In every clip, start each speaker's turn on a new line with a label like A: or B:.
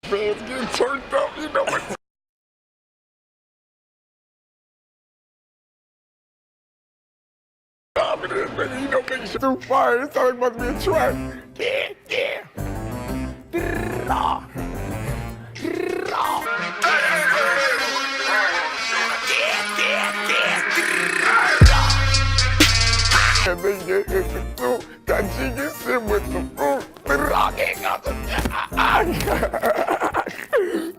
A: fans getting turned up, you know what? It is, baby. You know, making shit through fire. It's always must be a track. Yeah, yeah. And then get into food. That jiggy sit with the food.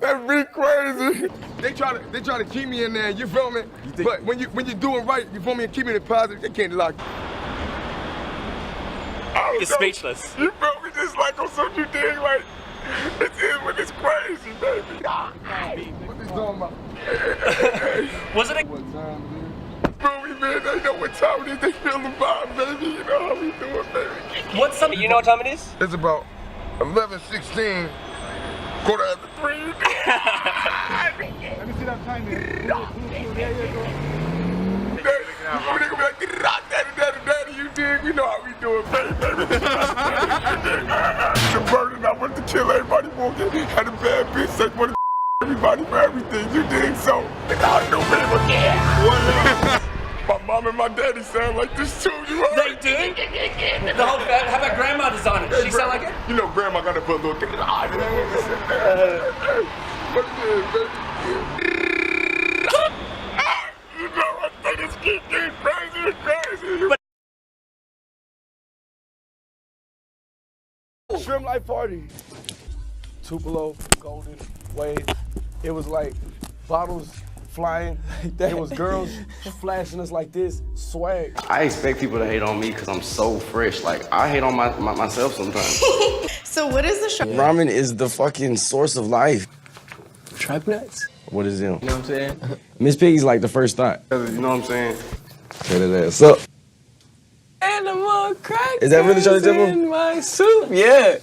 A: That be crazy. They try to keep me in there, you feel me? But when you're doing right, you feel me, and keeping it positive, they can't lock you.
B: He's speechless.
A: You feel me? Just like on some you dig, like, it is when it's crazy, baby. What they talking about?
B: Wasn't it?
A: What time it is? Feel me, man? They know what time it is. They feel the vibe, baby. You know how we do it, baby.
B: What's some? You know what time it is?
A: It's about 11:16. Quarter after 3.
C: Let me see that time there.
A: They gonna be like, daddy, you dig? We know how we do it, baby. The burden, I wanted to kill everybody, walking. Had a bad bitch, say, wanted to everybody for everything, you dig? So, I know people, yeah. My mom and my daddy sound like this too, you heard?
B: They do? The whole family? How about grandmother's on it? She sound like it?
A: You know, grandma gotta put a little thing in the eye. What it is, baby? You know what? They just keep getting crazy and crazy.
C: Shrimp Life Party. Tupelo, Golden, Wave. It was like bottles flying. It was girls flashing us like this. Swag.
D: I expect people to hate on me because I'm so fresh. Like, I hate on myself sometimes.
E: So what is the show?
F: Ramen is the fucking source of life.
C: Tripe nuts.
F: What is him?
C: You know what I'm saying?
F: Miss Piggy's like the first thought.
D: You know what I'm saying?
F: Say that ass up.
C: Animal crackers
F: Is that really Charlie Temple?
C: in my soup? Yeah.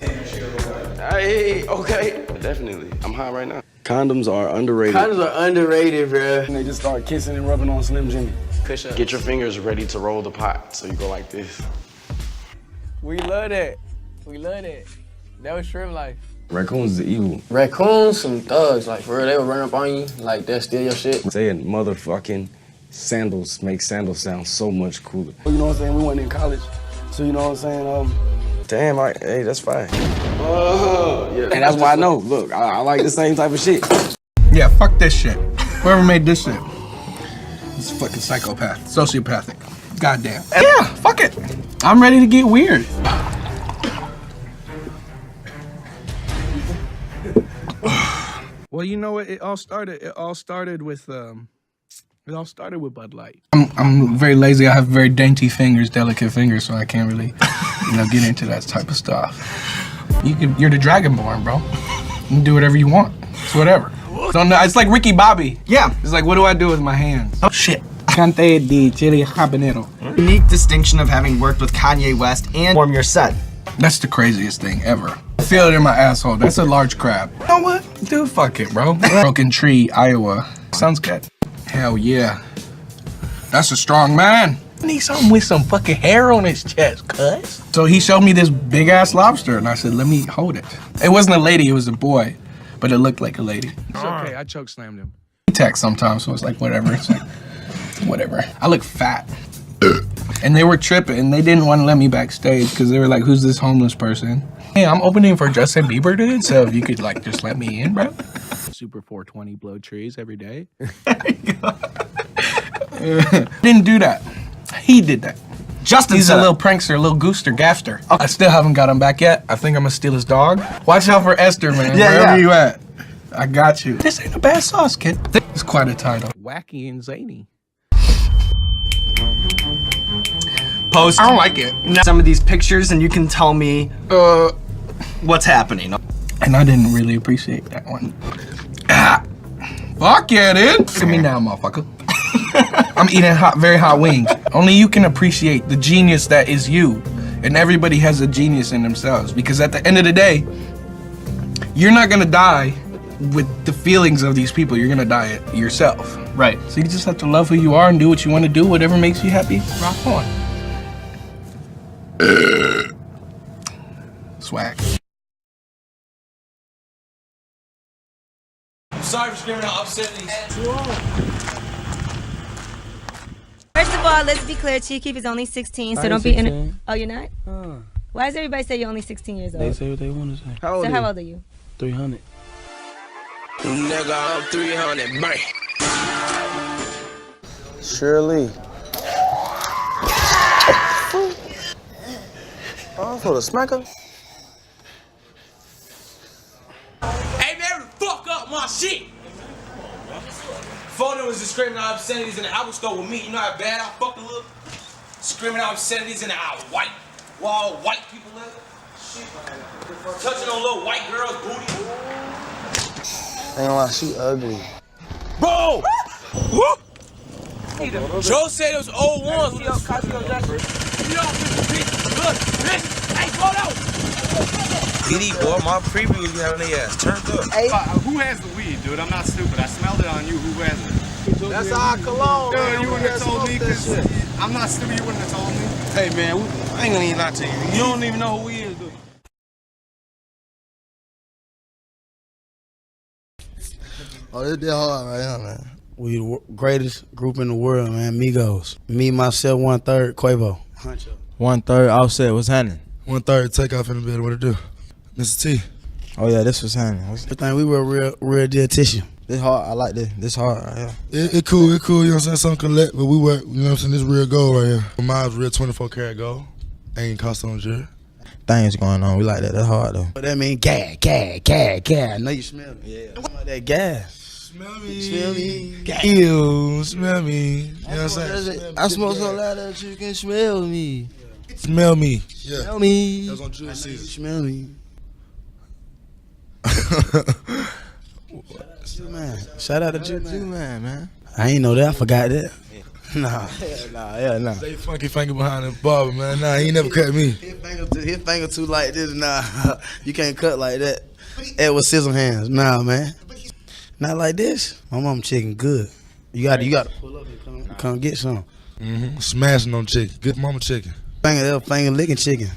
F: Hey, okay.
D: Definitely. I'm high right now.
F: Condoms are underrated.
C: Condoms are underrated, bro.
F: And they just start kissing and rubbing on Slim Jimmy.
D: Get your fingers ready to roll the pot. So you go like this.
C: We love that. We love that. That was Shrimp Life.
F: Raccoons is evil.
C: Raccoons, some thugs, like for real, they would run up on you, like they'll steal your shit.
F: Saying motherfucking sandals make sandals sound so much cooler. You know what I'm saying? We went in college, so you know what I'm saying? Damn, hey, that's fine.
D: Yeah.
F: And that's why I know. Look, I like the same type of shit.
G: Yeah, fuck this shit. Whoever made this shit. It's fucking psychopath. Sociopathic. Goddamn. Yeah, fuck it. I'm ready to get weird. Well, you know what? It all started with Bud Light. I'm very lazy. I have very dainty fingers, delicate fingers, so I can't really, get into that type of stuff. You're the Dragonborn, bro. You can do whatever you want. It's whatever. So no, it's like Ricky Bobby. Yeah. It's like, what do I do with my hands? Oh shit. Cante di chili habanero.
H: Unique distinction of having worked with Kanye West and form your set.
G: That's the craziest thing ever. I feel it in my asshole. That's a large crab. You know what? Dude, fuck it, bro. Broken Tree, Iowa. Sounds good. Hell yeah. That's a strong man. I need something with some fucking hair on his chest, cuz. So he showed me this big ass lobster and I said, let me hold it. It wasn't a lady, it was a boy, but it looked like a lady. It's okay, I choke slammed him. He texts sometimes, so it's like, whatever. It's like, whatever. I look fat. And they were tripping and they didn't want to let me backstage because they were like, who's this homeless person? Hey, I'm opening for Justin Bieber, dude, so if you could like just let me in, bro. Super 420 blow trees every day. Didn't do that. He did that. He's a little prankster, a little gooster, gaffster. I still haven't got him back yet. I think I'm gonna steal his dog. Watch out for Esther, man.
H: Yeah,
G: Wherever you at. I got you. This ain't a bad sauce, kid. It's quite a title. Wacky and zany.
H: Post.
G: I don't like it.
H: Some of these pictures and you can tell me what's happening.
G: And I didn't really appreciate that one. Fuck yeah, dude. Look at me now, motherfucker. I'm eating very hot wings. Only you can appreciate the genius that is you. And everybody has a genius in themselves. Because at the end of the day, you're not gonna die with the feelings of these people. You're gonna die yourself.
H: Right.
G: So you just have to love who you are and do what you want to do. Whatever makes you happy, rock on. Swag.
E: I'm sorry for screaming out obscenities.
I: First of all, let's be clear, Chief Keef is only 16, so don't be in. Oh, you're not? Why does everybody say you're only 16 years old?
F: They say what they want to say.
I: How old are you?
F: 300.
G: Nigga, I'm 300, man.
F: Shirley. Oh, for the smacker.
E: Hey, man, fuck up my shit. Photo was just screaming out obscenities in the Apple store with me. You know how bad I fucking look? Screaming out obscenities in the white people live. Shit, man. Touching on little white girls' booty.
F: Ain't gonna lie, she ugly.
E: Bro! Joe said it was old ones. Look, bitch. Hey, slow down.
J: BD boy, my preview was having their ass turned up.
K: Hey. Who has the weed, dude? I'm not stupid. I smelled it on you. Who has it?
C: That's our cologne.
K: Dude, you wouldn't have told me because I'm not stupid. You wouldn't have told me.
J: Hey man, I ain't gonna even lie to you. You don't even know who he is, dude.
F: Oh, this hard right now, man. We the greatest group in the world, man. Migos. Me, myself, 1/3, Quavo.
J: 1/3 Offset, what's happening?
A: 1/3 Takeoff in the bed. What it do? Mr. T.
J: Oh yeah, this was happening.
F: Everything, we were real deal tissue.
J: This hard, I like this. This hard right here.
A: It cool, you know what I'm saying? Something collect, but we work, you know what I'm saying? This real gold right here. Mine's real 24 karat gold. Ain't cost on jewelry.
J: Things going on, we like that. That's hard though.
F: But that mean gas. I know you smell it. Yeah. Like that gas.
A: Smell me.
F: Smell me.
A: Ew, smell me. You know what I'm saying?
J: I smoke so loud that you can smell me.
A: Smell me. Yeah.
J: Smell me.
A: That was on jewelry season.
F: Smell me. Man. Shout out to
J: G-Man, man.
F: I ain't know that. I forgot that. Nah.
J: Nah.
A: Stay funky finger behind the barber, man. Nah, he ain't never cut me.
F: His finger too like this. Nah. You can't cut like that. It was scissor hands. Nah, man. Not like this. My mom chicken good. You gotta pull up and come get some.
A: Smashing on chicken. Good mama chicken.
F: Finger licking chicken.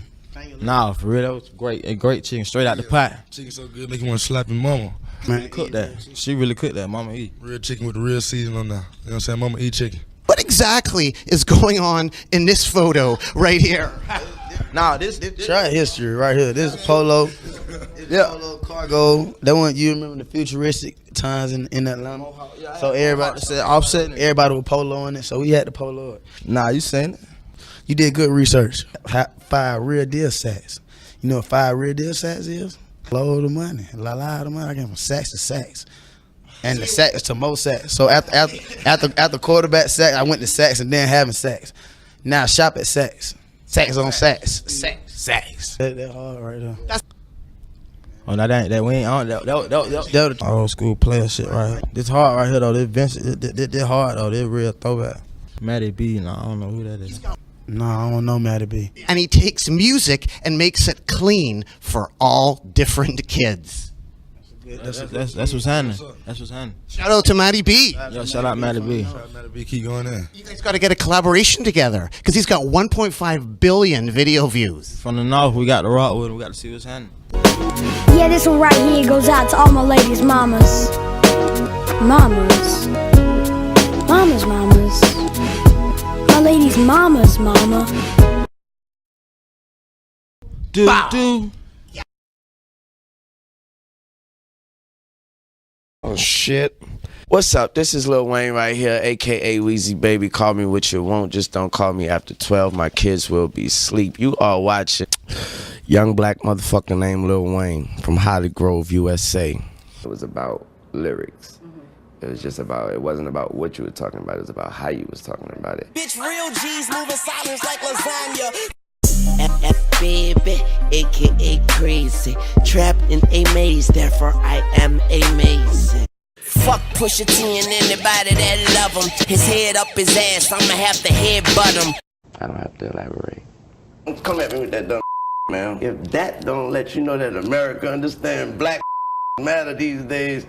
J: Nah, for real, that was great. A great chicken, straight out the pot.
A: Chicken so good, make you want to slap your mama.
F: Man,
J: Cook that. She really cooked that. Mama eat.
A: Real chicken with the real season on there. You know what I'm saying? Mama eat chicken.
L: What exactly is going on in this photo right here?
F: Nah, this track history right here. This is Polo. Yeah. Polo cargo. That one, you remember the futuristic times in Atlanta? So everybody said Offset. Everybody with Polo in it. So we had the Polo.
J: Nah, you saying it?
F: You did good research. 5 real deal sacks. You know what 5 real deal sacks is? Load of money. A lot of money. I came from sacks to sacks. And the sacks to more sacks. So after quarterback sack, I went to sacks and then having sacks. Now I shop at sacks. Sacks on sacks. Sacks. That hard right there.
J: Oh, that we ain't on that old school player shit right here. This hard right here though. This hard though. This real throwback. Matty B, no, I don't know who that is.
F: No, I don't know Matty B.
L: And he takes music and makes it clean for all different kids.
J: That's what's happening. That's what's happening.
L: Shout out to Matty B.
J: Yo, shout out Matty B.
A: Shout out Matty B. Keep going in.
L: You guys got to get a collaboration together because he's got 1.5 billion video views.
J: From the north, we got to rock with him. We got to see what's happening.
M: Yeah, this one right here goes out to all my ladies' mamas. Mamas. My ladies' mamas, mama.
J: Do.
D: Oh shit. What's up? This is Lil Wayne right here, aka Weezy Baby. Call me what you want, just don't call me after 12. My kids will be asleep. You are watching young black motherfucker named Lil Wayne from Holly Grove, USA. It was about lyrics. It was just about, it wasn't about what you were talking about, it was about how you was talking about it.
N: Bitch, real G's moving silence like lasagna. Baby, aka crazy, trapped in a maze, therefore I am amazing. Fuck Pusha T and anybody that love him. His head up his ass, I'ma have to headbutt him.
D: I don't have to elaborate. Don't come at me with that dumb man. If that don't let you know that America understand black matter these days,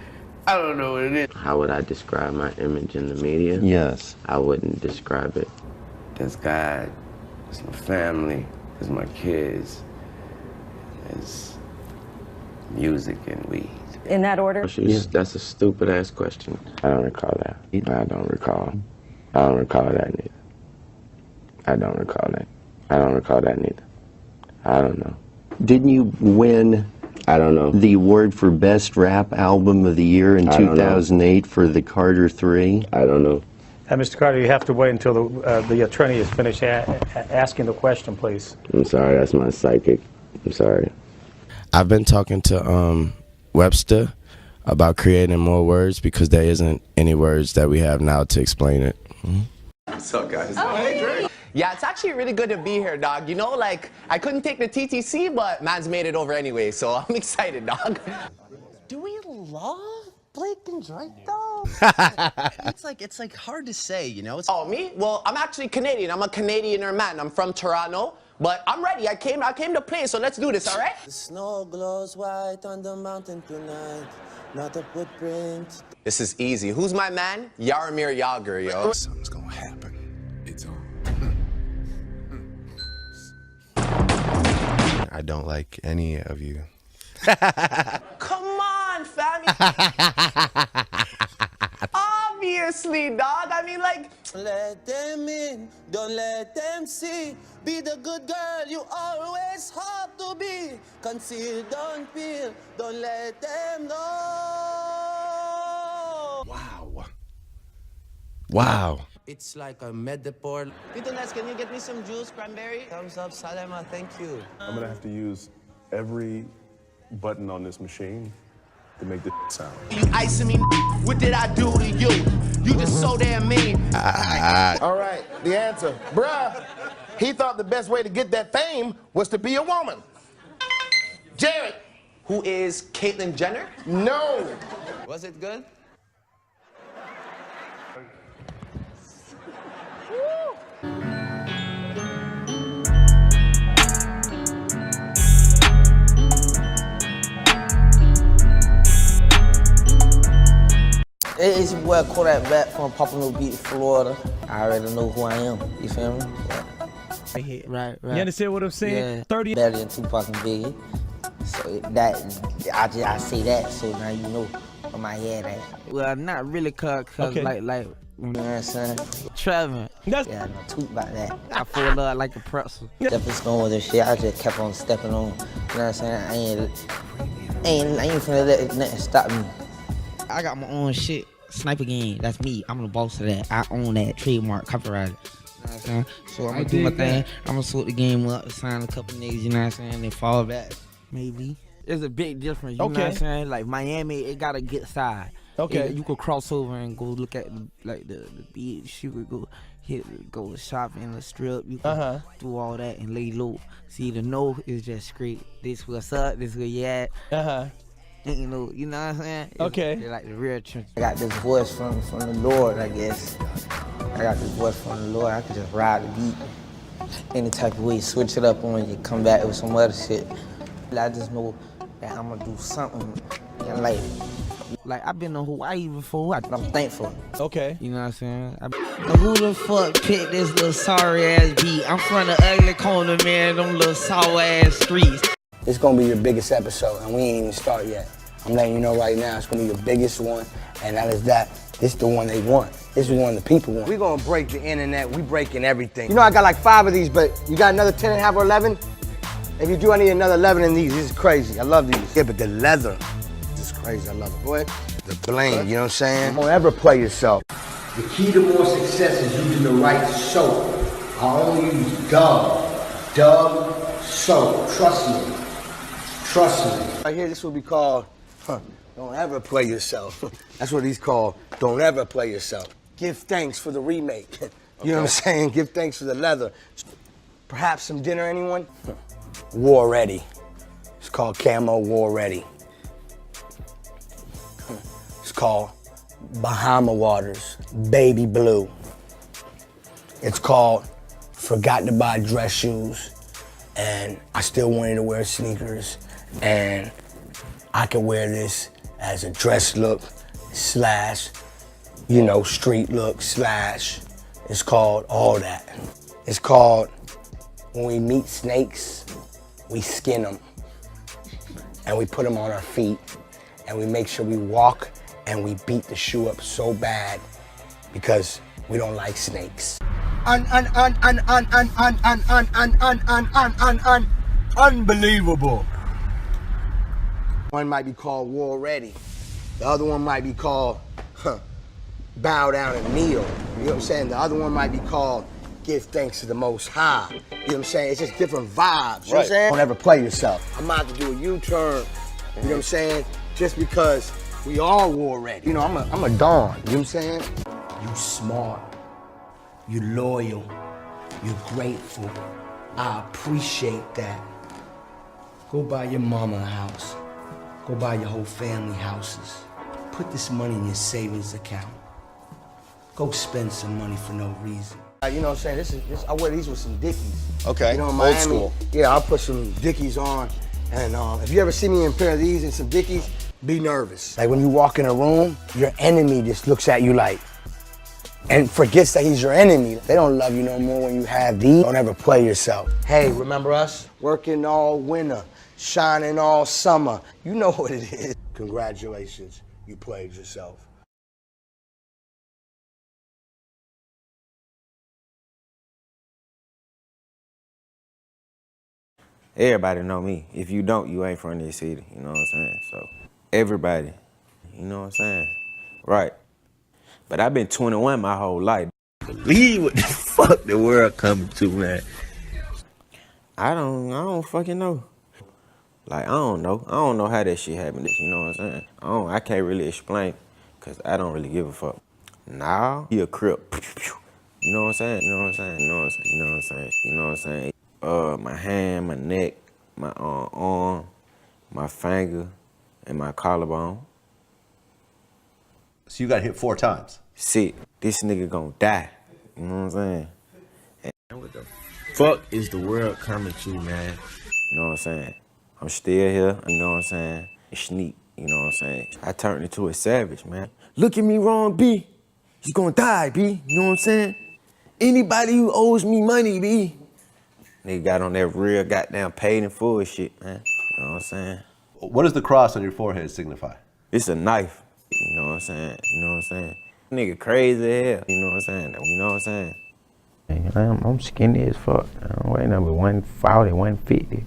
D: I don't know what it is. How would I describe my image in the media? Yes. I wouldn't describe it. There's God, there's my family, there's my kids, there's music and weed.
I: In that order?
D: That's a stupid ass question. I don't recall that. I don't recall. I don't recall that neither. I don't recall that. I don't recall that neither. I don't know.
O: Didn't you win?
D: I don't know.
O: The award for Best Rap Album of the Year in 2008 for the Carter 3?
D: I don't know.
P: Mr. Carter, you have to wait until the attorney is finished asking the question, please.
D: I'm sorry, that's my psychic. I'm sorry. I've been talking to Webster about creating more words because there isn't any words that we have now to explain it.
Q: What's up, guys?
R: Oh, hey, Dre. Yeah, it's actually really good to be here, dog. You know, like, I couldn't take the TTC, but man's made it over anyway, so I'm excited, dog.
L: Do we love Blake and Drake, though? it's like hard to say, you know?
R: Oh, me? Well, I'm actually Canadian. I'm a Canadianer man. I'm from Toronto, but I'm ready. I came to play, so let's do this, all right?
S: The snow glows white on the mountain tonight. Not a footprint.
R: This is easy. Who's my man? Jaromir Jagr, yo.
A: Something's gonna happen. It's on.
T: I don't like any of you.
R: Come on, fam. Obviously, dog. I mean, like...
S: Let them in, don't let them see. Be the good girl you always hope to be. Conceal, don't feel, don't let them know.
T: Wow. Wow.
S: It's like a metaphor.
R: Pitoness, can you get me some juice, cranberry?
S: Thumbs up, Salema, thank you.
U: I'm gonna have to use every button on this machine to make this sound.
R: You icing me, what did I do to you? You just so damn mean.
V: All right, the answer. Bruh, he thought the best way to get that fame was to be a woman. Jared.
R: Who is Caitlyn Jenner?
V: No.
S: Was it good?
W: It's your boy Kodak back from Pompano Beach, Florida. I already know who I am. You feel me? Yeah. Right.
X: You understand what I'm saying?
W: Yeah.
X: 30.
W: Better than Tupac and Biggie. So I say that, so now you know where my head at. Well, not really, cause
X: Okay.
W: like, you know what I'm saying? Trevor. Yeah, no tweet about that. I pulled up like a pretzel. Stepping stone with this shit, I just kept on stepping on. You know what I'm saying? I ain't finna let nothing stop me. I got my own shit. Sniper game, that's me. I'm the boss of that. I own that trademark, copyright. You know what I'm saying? So I'm gonna do my thing. I'm gonna sort the game up, sign a couple niggas, you know what I'm saying? Then fall back, maybe. There's a big difference, you know what I'm saying? Like Miami, it got a good side.
X: Okay.
W: You could cross over and go look at the beach. You could go shopping in the strip. You can do all that and lay low. See, the no is just straight. This what's up, this where you at. You know what I'm saying? It's like the real truth. I got this voice from the Lord, I guess. I got this voice from the Lord. I could just ride the beat any type of way, switch it up on you, come back with some other shit. I just know that I'm gonna do something in life. Like, I've been to Hawaii before. I'm thankful.
X: Okay.
W: You know what I'm saying? Who the fuck picked this little sorry ass beat? I'm from the ugly corner, man, them little sour ass streets.
Y: It's gonna be your biggest episode, and we ain't even start yet. I'm letting you know right now, it's gonna be your biggest one, and that is that. This the one they want. This is one the people want. We gonna break the internet, we breaking everything. You know I got like 5 of these, but you got another 10 and a half or 11? If you do, I need another 11 of these. This is crazy, I love these. Yeah, but the leather, this is crazy, I love it. Go ahead. The bling, you know what I'm saying? Don't ever play yourself. The key to more success is using the right soap. I only use Dove soap, trust me. Trust me. Right here, this will be called, don't ever play yourself. That's what he's called, don't ever play yourself. Give thanks for the remake. You know what I'm saying? Give thanks for the leather. Perhaps some dinner, anyone? War Ready. It's called Camo War Ready. It's called Bahama Waters, Baby Blue. It's called Forgot to Buy Dress Shoes, and I still wanted to wear sneakers. And I can wear this as a dress look slash, you know, street look slash. It's called all that. It's called when we meet snakes, we skin them and we put them on our feet and we make sure we walk and we beat the shoe up so bad because we don't like snakes. Unbelievable. One might be called War Ready. The other one might be called Bow Down and Kneel. You know what I'm saying? The other one might be called Give Thanks to the Most High. You know what I'm saying? It's just different vibes. You know what I'm saying? Don't ever play yourself. I'm about to do a U-turn. You know what I'm saying? Just because we all war ready. You know, I'm a Don. You know what I'm saying? You smart. You loyal. You're grateful. I appreciate that. Go buy your mama a house. Go buy your whole family houses. Put this money in your savings account. Go spend some money for no reason. You know what I'm saying? I wear these with some Dickies.
B: Okay,
Y: you know, in
B: old
Y: Miami,
B: school.
Y: Yeah, I'll put some Dickies on. And if you ever see me in a pair of these and some Dickies, be nervous. Like when you walk in a room, your enemy just looks at you like, and forgets that he's your enemy. They don't love you no more when you have these. Don't ever play yourself. Hey, remember us? Working all winter, shining all summer. You know what it is. Congratulations, you played yourself.
E: Everybody know me. If you don't, you ain't from this city. You know what I'm saying? So, everybody. You know what I'm saying? Right. But I've been 21 my whole life.
D: Believe what the fuck the world coming to, man.
E: I don't fucking know. Like, I don't know how that shit happened, you know what I'm saying? I can't really explain, because I don't really give a fuck. Now, he a crip. You know what I'm saying? You know what I'm saying? You know what I'm saying? You know what I'm saying? You know what I'm saying? My hand, my neck, my arm, my finger, and my collarbone.
T: So you got hit 4 times?
E: Sick. This nigga gonna die. You know what I'm saying?
D: And what the fuck is the world coming to, man?
E: You know what I'm saying? I'm still here, you know what I'm saying? Sneak, you know what I'm saying? I turned into a savage, man. Look at me wrong, B. You gonna die, B. You know what I'm saying? Anybody who owes me money, B. Nigga got on that real goddamn paid in full shit, man. You know what I'm saying?
T: What does the cross on your forehead signify?
E: It's a knife. You know what I'm saying? You know what I'm saying? Nigga crazy as hell. You know what I'm saying? You know what I'm saying? I'm skinny as fuck. I weigh number 140, 150.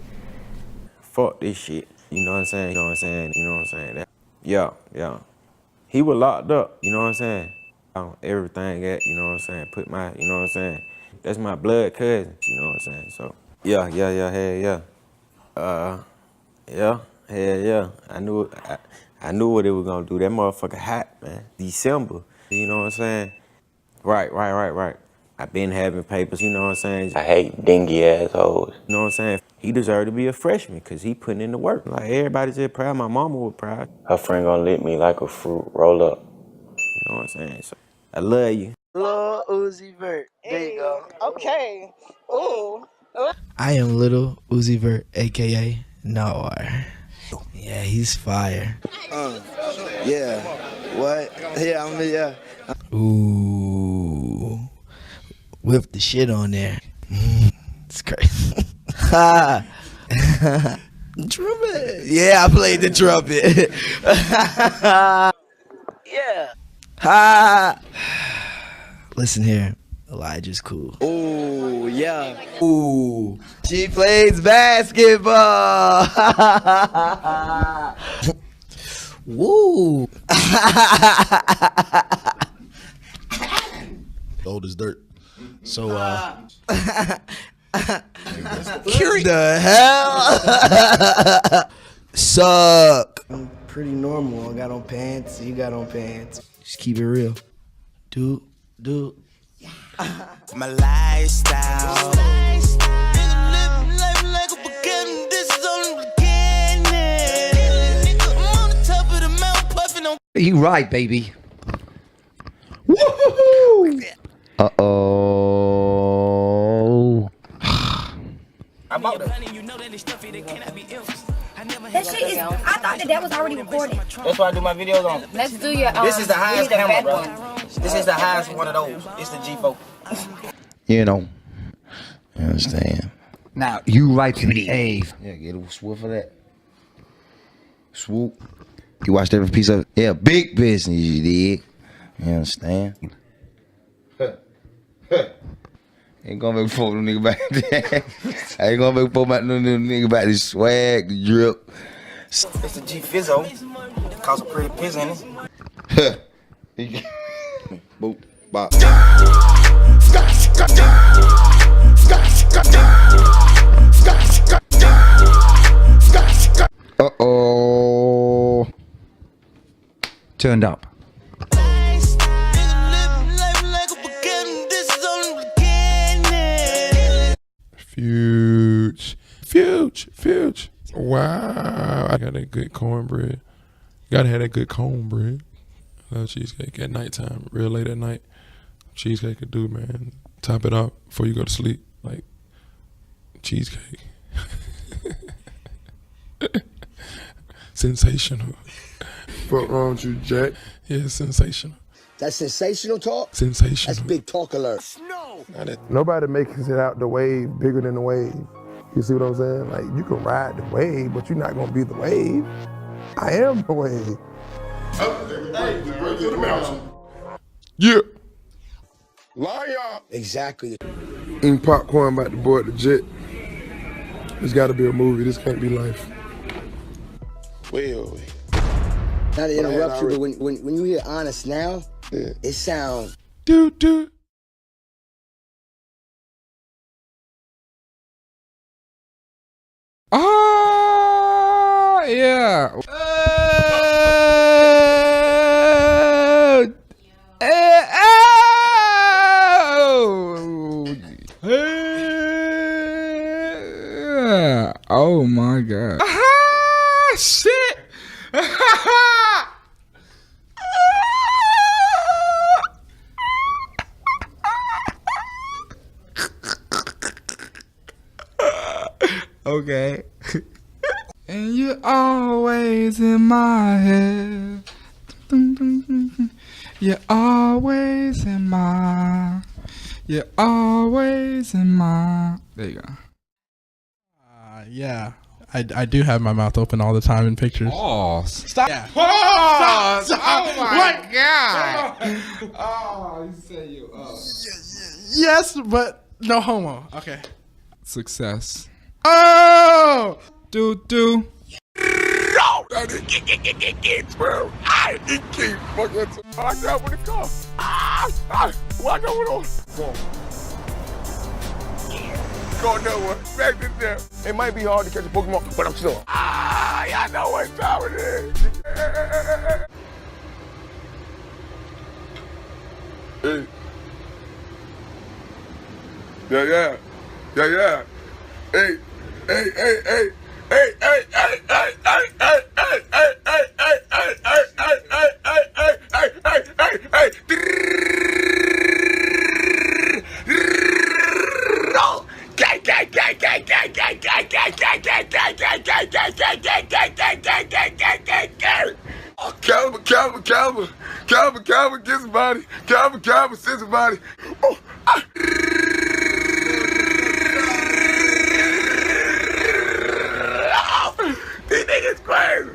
E: Fuck this shit. You know what I'm saying? You know what I'm saying? You know what I'm saying? Yeah. He was locked up. You know what I'm saying? Everything at, you know what I'm saying? Put my, you know what I'm saying? That's my blood cousin. You know what I'm saying? So, yeah, hell yeah. I knew what it was gonna do. That motherfucker hot, man. December. You know what I'm saying? Right. I been having papers, you know what I'm saying? I hate dingy assholes. You know what I'm saying? He deserved to be a freshman because he putting in the work. Like, everybody just proud. My mama was proud. Her friend gonna lick me like a fruit roll up. You know what I'm saying? So, I love you.
Y: Lil Uzi Vert. There you go.
G: Okay. Ooh.
W: I am Lil Uzi Vert, aka Nar. Yeah, he's fire.
Y: Yeah. What? Yeah.
W: Ooh. Whip the shit on there. It's crazy. Trumpet. Yeah, I played the trumpet.
Y: Yeah.
W: Ha. Listen here. Elijah's cool.
Y: Ooh, yeah.
W: Ooh. She plays basketball. Woo.
F: Old as dirt. So,
W: the hell? Suck.
Y: I'm pretty normal. I got on pants. You got on pants.
W: Just keep it real. Do.
N: My lifestyle.
Y: You right, baby.
W: Woohoo!
Y: Uh-oh. I'm out there.
M: That shit is, I thought that was already recorded.
Y: That's what I do my videos on.
M: Let's do your,
Y: This is the highest camera, bro.
M: one.
Y: This is the highest one of those. It's the G4.
D: You know. You understand?
Y: Now, you right to the A.
D: Yeah, get a swoop for that. Swoop.
J: You watched every piece of it? Yeah, big business, you did. You understand? Ain't gonna make fun of them nigga back there. I ain't gonna make fun of them nigga about this swag, the drip.
Y: It's the G Fizzo. Cause a pretty piss in it.
J: Boop, bop. Uh-oh. Turned up.
A: Fuge. Wow, I got that good cornbread. Gotta have that good cornbread. I love cheesecake at nighttime, real late at night. Cheesecake could do, man. Top it off before you go to sleep, like cheesecake. Sensational. Fuck wrong with you, Jack? Yeah, sensational.
Y: That's sensational talk?
A: Sensational.
Y: That's big talk alert.
U: Nobody makes it out the wave bigger than the wave. You see what I'm saying? Like, you can ride the wave, but you're not gonna be the wave. I am the wave.
A: To the mountain. Yeah.
U: Liar.
Y: Exactly.
A: Eating popcorn about to board the jet. It's gotta be a movie. This can't be life.
U: Well.
Y: Not to interrupt you, but when you hear Honest now, it sounds...
A: Do.
B: Oh, yeah. Oh my God. Shit. Okay. And you're always in my head. You're always in my. You're always in my. There you go.
C: Yeah. I do have my mouth open all the time in pictures.
B: Oh, stop.
C: Yeah.
B: Pause.
C: Stop.
B: Oh my God.
C: Oh, you say you. Yes, but no homo. Okay.
B: Success.
C: Oh!
B: Do.
A: No! Bro. I keep fucking. I got when it comes. Watch out when it Go nowhere. Back to there. It might be hard to catch a Pokemon, but I'm sure. Y'all know what time it is. Hey. Yeah. Hey. Calvin, get somebody. Calvin, send somebody. Oh, these niggas crazy.